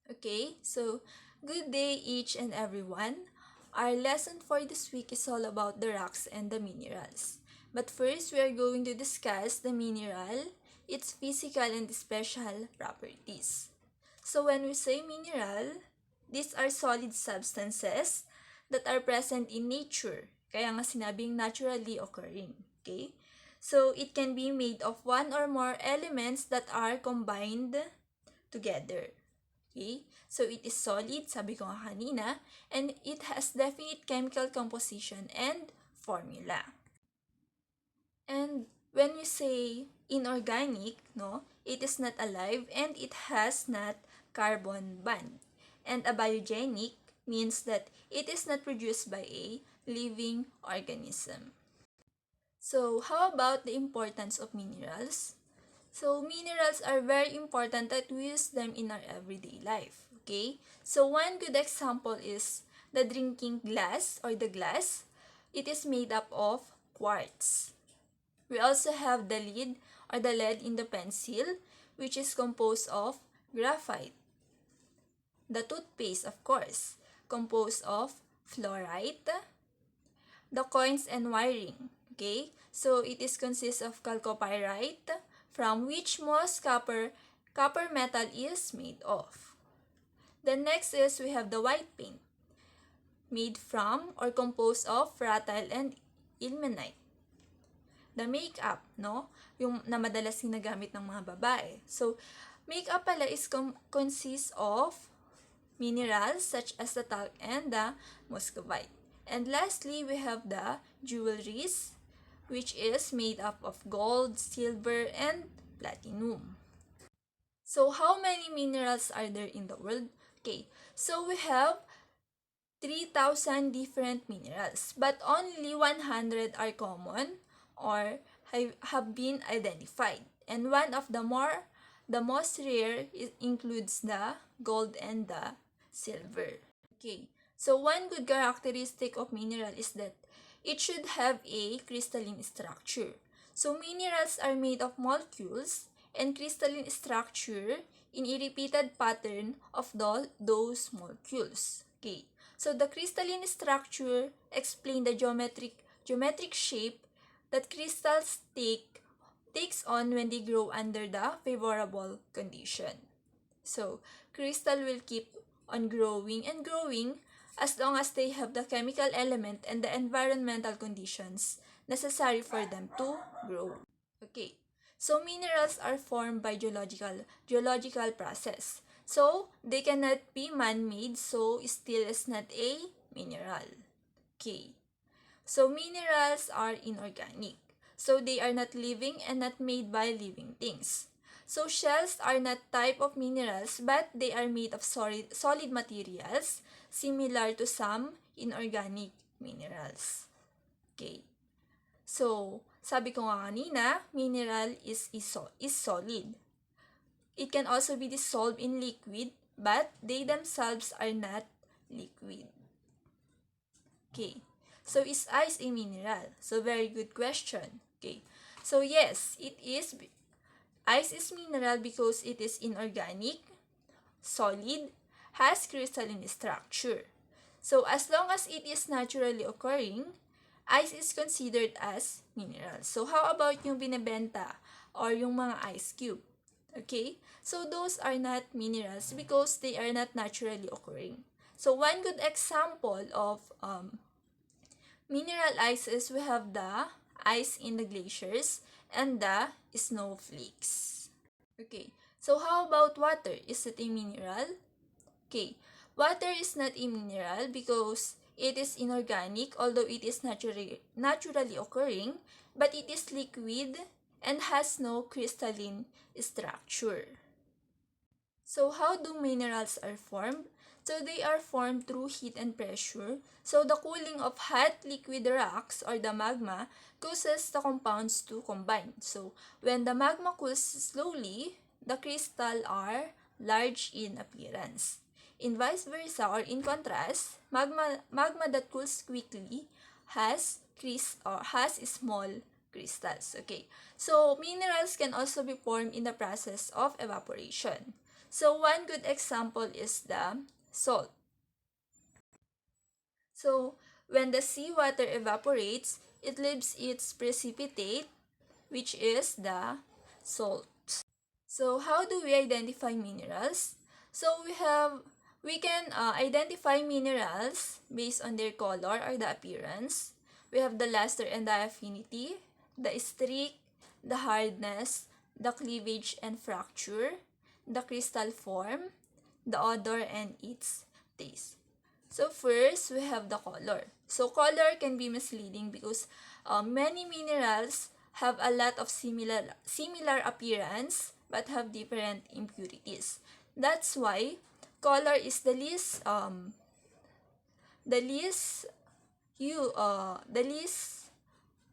Okay, so good day each and everyone. Our lesson for this week is all about the rocks and the minerals. But first, we are going to discuss the mineral, its physical and special properties. So when we say mineral, these are solid substances that are present in nature. Kaya nga sinabing naturally occurring. Okay? So it can be made of one or more elements that are combined together. Okay? So it is solid, sabi ko nga kanina, and it has definite chemical composition and formula. And when we say inorganic, no, it is not alive and it has not carbon bond. And abiogenic means that it is not produced by a living organism. So how about the importance of minerals? So minerals are very important that we use them in our everyday life. Okay? So one good example is the drinking glass or the glass. It is made up of quartz. We also have the lead or the lead in the pencil, which is composed of graphite. The toothpaste, of course, composed of fluorite. The coins and wiring. Okay? So it is consists of chalcopyrite, from which most copper metal is made of. The next is we have the white paint, made from or composed of rutile and ilmenite. The makeup, no? Yung na madalas ginagamit ng mga babae. So, makeup pala is consists of minerals such as the talc and the muscovite. And lastly, we have the jewelries, which is made up of gold, silver, and platinum. So, how many minerals are there in the world? Okay, so we have 3,000 different minerals, but only 100 are common or have been identified. And one of the most rare includes the gold and the silver. Okay, so one good characteristic of mineral is that it should have a crystalline structure. So minerals are made of molecules and crystalline structure in a repeated pattern of those molecules. Okay, so the crystalline structure explain the geometric shape that crystals takes on when they grow under the favorable condition. So, crystal will keep on growing and growing as long as they have the chemical element and the environmental conditions necessary for them to grow. Okay. So minerals are formed by geological process. So they cannot be man-made, so steel is not a mineral. Okay. So minerals are inorganic. So they are not living and not made by living things. So shells are not type of minerals but they are made of solid materials similar to some inorganic minerals. Okay. So, sabi ko nga kanina, mineral is solid. It can also be dissolved in liquid but they themselves are not liquid. Okay. So, is ice a mineral? So, very good question. Okay. So, yes, it is. Ice is mineral because it is inorganic, solid, has crystalline structure. So, as long as it is naturally occurring, ice is considered as mineral. So, how about yung binebenta or yung mga ice cube? Okay? So, those are not minerals because they are not naturally occurring. So, one good example of mineral ices, we have the ice in the glaciers and the snowflakes. Okay, so how about water? Is it a mineral? Okay, water is not a mineral because it is inorganic, although it is naturally occurring, but it is liquid and has no crystalline structure. So how do minerals are formed? So they are formed through heat and pressure. So the cooling of hot liquid rocks or the magma causes the compounds to combine. So when the magma cools slowly, the crystals are large in appearance. In vice versa or in contrast, magma that cools quickly has small crystals. Okay. So minerals can also be formed in the process of evaporation. So one good example is the salt. So when the seawater evaporates, it leaves its precipitate, which is the salt. So how do we identify minerals? So we can identify minerals based on their color or the appearance. We have the luster and the affinity, the streak, the hardness, the cleavage and fracture, the crystal form, the odor, and its taste. So first, we have the color. So color can be misleading because many minerals have a lot of similar appearance but have different impurities. That's why color is the least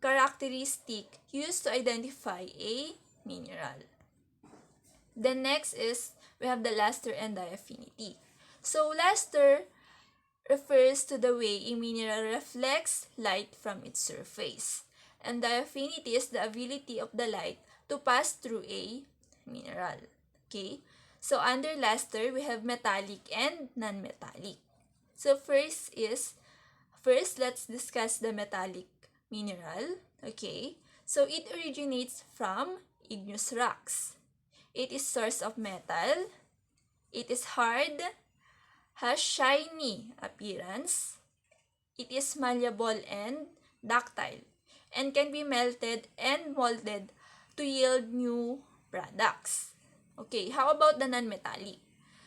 characteristic used to identify a mineral. The next is we have the luster and the affinity. So luster refers to the way a mineral reflects light from its surface. And the affinity is the ability of the light to pass through a mineral. Okay? So under luster, we have metallic and non-metallic. So first, let's discuss the metallic mineral. Okay? So it originates from igneous rocks. It is source of metal. It is hard, has shiny appearance. It is malleable and ductile, and can be melted and molded to yield new products. Okay, how about the non-metallic?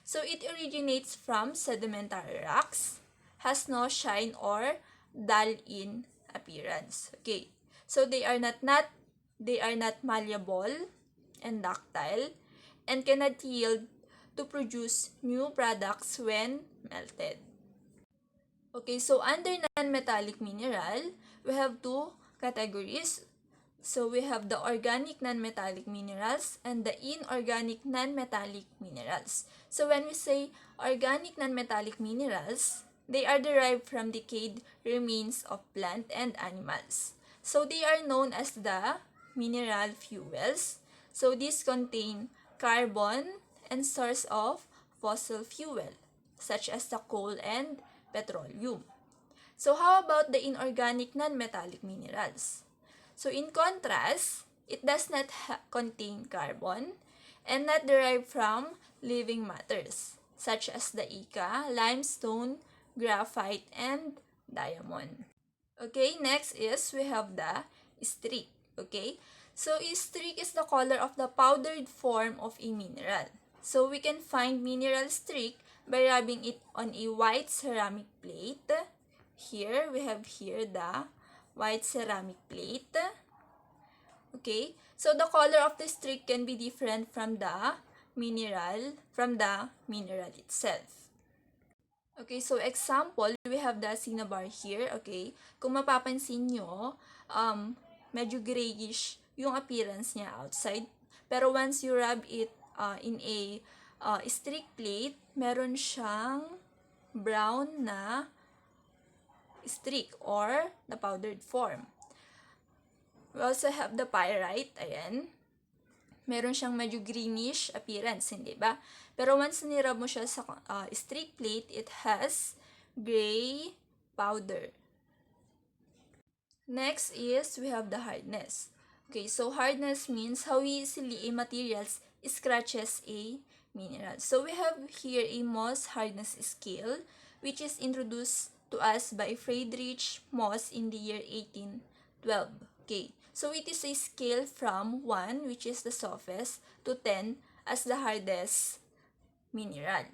So it originates from sedimentary rocks, has no shine or dull in appearance. Okay, so they are not malleable and ductile, and cannot yield to produce new products when melted. Okay, so under non-metallic mineral, we have two categories. So we have the organic non-metallic minerals and the inorganic non-metallic minerals. So when we say organic non-metallic minerals, they are derived from decayed remains of plant and animals. So they are known as the mineral fuels. So these contain carbon and source of fossil fuel, such as the coal and petroleum. So how about the inorganic non-metallic minerals? So in contrast, it does not contain carbon and not derived from living matters, such as the mica, limestone, graphite, and diamond. Okay, next is we have the streak. Okay, so streak is the color of the powdered form of a mineral. So we can find mineral streak by rubbing it on a white ceramic plate. Here, we have here the white ceramic plate. Okay, so the color of the streak can be different from the mineral itself. Okay, so example, we have the cinnabar here. Okay, kung mapapansin nyo, medyo grayish yung appearance niya outside. Pero once you rub it in a streak plate, meron siyang brown na streak or the powdered form. We also have the pyrite, ayan. Meron siyang medyo greenish appearance, hindi ba? Pero once nirub mo siya sa streak plate, it has gray powder. Next is, we have the hardness. Okay, so hardness means how easily a material scratches a mineral. So we have here a Mohs hardness scale, which is introduced to us by Friedrich Mohs in the year 1812. Okay, so it is a scale from 1, which is the softest, to 10 as the hardest mineral.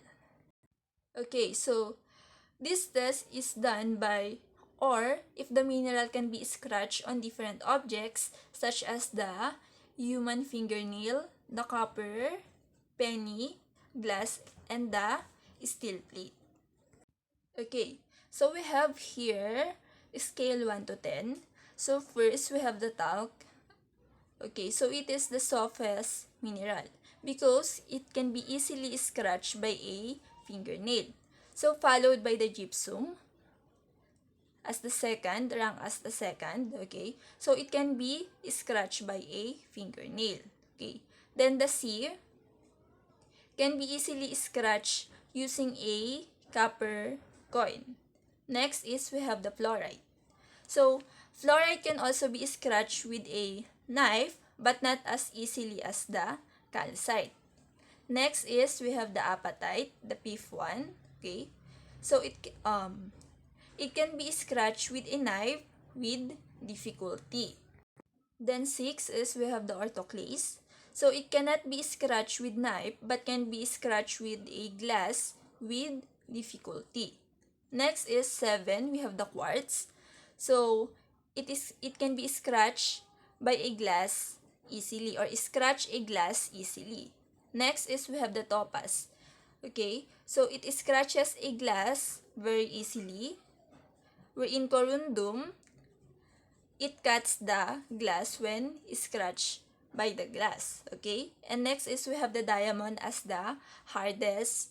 Okay, so this test is done by, or if the mineral can be scratched on different objects such as the human fingernail, the copper, penny, glass, and the steel plate. Okay, so we have here scale 1 to 10. So first we have the talc. Okay, so it is the softest mineral because it can be easily scratched by a fingernail. So followed by the gypsum as the second, rank as the second, okay? So it can be scratched by a fingernail, okay? Then the C, can be easily scratched using a copper coin. Next is we have the fluorite. So, fluorite can also be scratched with a knife but not as easily as the calcite. Next is we have the apatite, the fifth one. Okay, so it can be scratched with a knife with difficulty. Then 6 is we have the orthoclase. So it cannot be scratched with knife but can be scratched with a glass with difficulty. Next is 7, we have the quartz. So it can be scratched by a glass easily, or scratch a glass easily. Next is we have the topaz. Okay, so it scratches a glass very easily. Wherein corundum, it cuts the glass when scratched by the glass. Okay, and next is we have the diamond as the hardest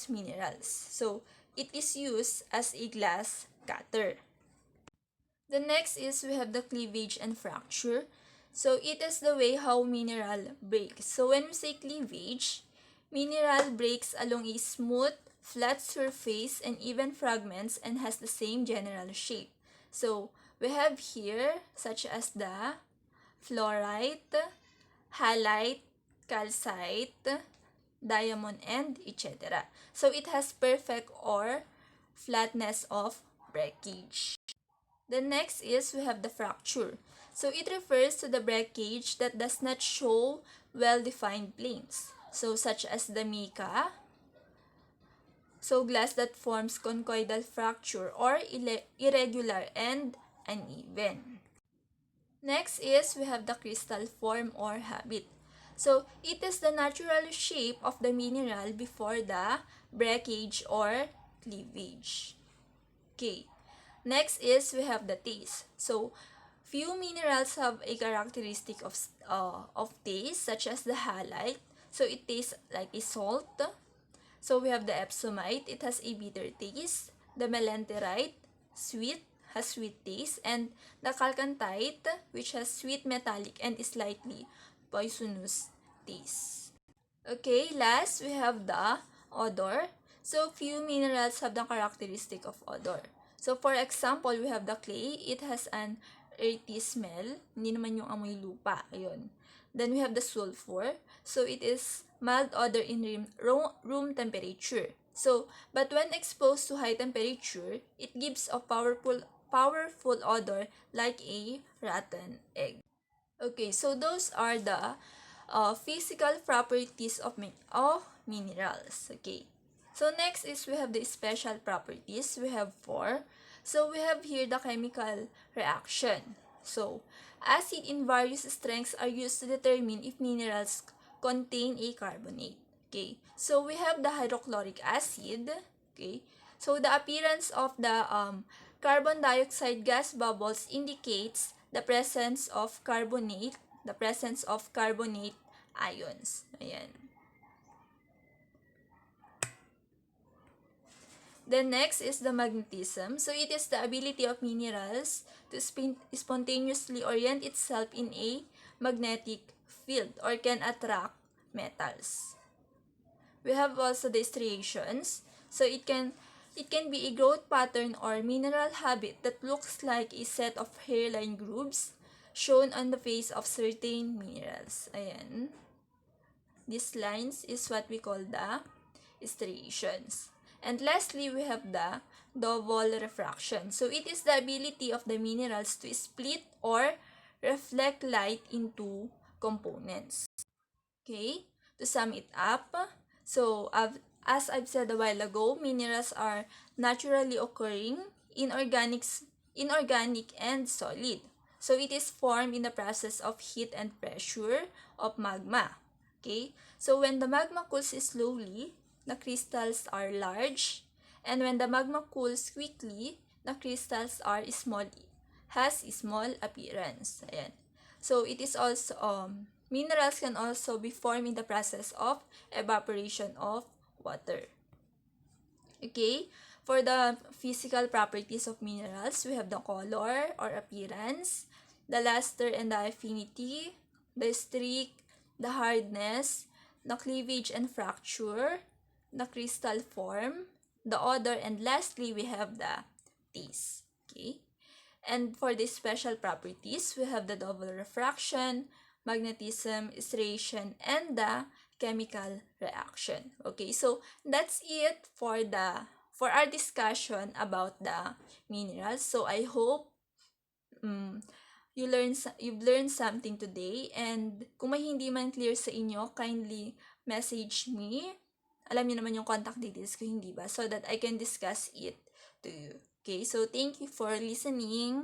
minerals. So it is used as a glass cutter. The next is we have the cleavage and fracture. So it is the way how mineral breaks. So when we say cleavage, mineral breaks along a smooth, flat surface and even fragments and has the same general shape. So we have here such as the fluorite, halite, calcite, diamond, and etc. So it has perfect or flatness of breakage. The next is we have the fracture. So it refers to the breakage that does not show well-defined planes. So such as the mica, so glass that forms conchoidal fracture or irregular and uneven. Next is we have the crystal form or habit. So it is the natural shape of the mineral before the breakage or cleavage. Okay. Next is we have the taste. So few minerals have a characteristic of taste, such as the halite. So it tastes like a salt. So we have the epsomite. It has a bitter taste. The melanterite, sweet, has sweet taste. And the chalcantite, which has sweet metallic and slightly poisonous taste. Okay, last we have the odor. So few minerals have the characteristic of odor. So for example, we have the clay. It has an earthy smell. Hindi naman yung amoy lupa. Ayun. Then we have the sulfur. So it is mild odor in room temperature. So, but when exposed to high temperature, it gives a powerful odor like a rotten egg. Okay, so those are the physical properties of minerals. Okay. So next is we have the special properties. We have 4. So we have here the chemical reaction. So acid in various strengths are used to determine if minerals contain a carbonate. Okay. So we have the hydrochloric acid. Okay. So the appearance of the carbon dioxide gas bubbles indicates the presence of carbonate ions. Ayan. The next is the magnetism. So it is the ability of minerals to spontaneously orient itself in a magnetic field or can attract metals. We have also the striations. So it can be a growth pattern or mineral habit that looks like a set of hairline grooves shown on the face of certain minerals. Ayan. These lines is what we call the striations. And lastly, we have the double refraction. So it is the ability of the minerals to split or reflect light into components. Okay, to sum it up, so as I've said a while ago, minerals are naturally occurring, inorganic and solid. So it is formed in the process of heat and pressure of magma. Okay, so when the magma cools slowly, the crystals are large, and when the magma cools quickly, the crystals are has small appearance. Ayan. So it is also minerals can also be formed in the process of evaporation of water. Okay, for the physical properties of minerals, we have the color or appearance, the luster and the affinity, the streak, the hardness, the cleavage and fracture, the crystal form, the odor, and lastly, we have the taste. Okay? And for these special properties, we have the double refraction, magnetism, striation, and the chemical reaction. Okay, so that's it for our discussion about the minerals. So I hope you've learned something today, and kung may hindi man clear sa inyo, kindly message me. Alam niyo naman yung contact details ko, hindi ba? So that I can discuss it to you. Okay, so thank you for listening.